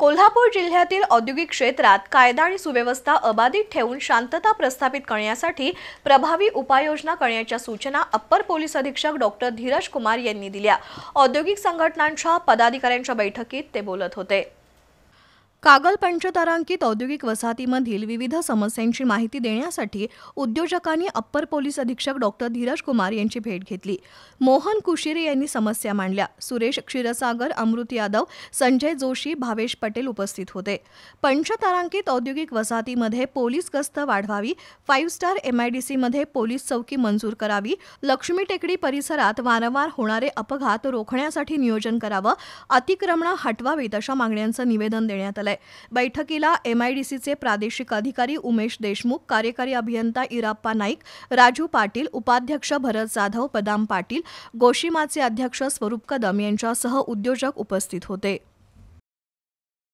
कोल्हापूर जिल्ह्यातील औद्योगिक क्षेत्रात कायदा आणि सुव्यवस्था अबाधित ठेवून शांतता प्रस्थापित करण्यासाठी प्रभावी उपाययोजना करण्याच्या सूचना अप्पर पोलीस अधीक्षक डॉक्टर धीरज कुमार यांनी दिल्या। औद्योगिक संघटनांच्या पदाधिकाऱ्यांच्या बैठकीत ते बोलत होते। कागल पंचतारांकित औद्योगिक वसाहतीमधील विविध समस्यांची माहिती देण्यासाठी उद्योजकांनी अप्पर पोलीस अधीक्षक डॉक्टर धीरज कुमार यांची भेट घेतली। मोहन कुशिरे यांनी समस्या मांडल्या। सुरेश क्षीरसागर, अमृत यादव, संजय जोशी, भावेश पटेल उपस्थित होते। पंचतारांकित औद्योगिक वसाहतीमध्ये पोलीस गस्त वाढवावी, 5 स्टार MIDC मध्ये पोलीस चौकी मंजूर करावी, लक्ष्मी टेकडी परिसरात वारंवार होणारे अपघात रोखण्यासाठी नियोजन करावं, अतिक्रमणं हटवावीत अशा मागण्यांचं निवेदन देण्यात आलं। बैठकीला MIDCचे प्रादेशिक अधिकारी उमेश देशमुख, कार्यकारी अभियंता इराप्पा नाईक, राजू पाटील, उपाध्यक्ष भरत जाधव, बदाम पाटील, गोशिमाचे अध्यक्ष स्वरूप कदम यांच्यासह उद्योजक उपस्थित होते।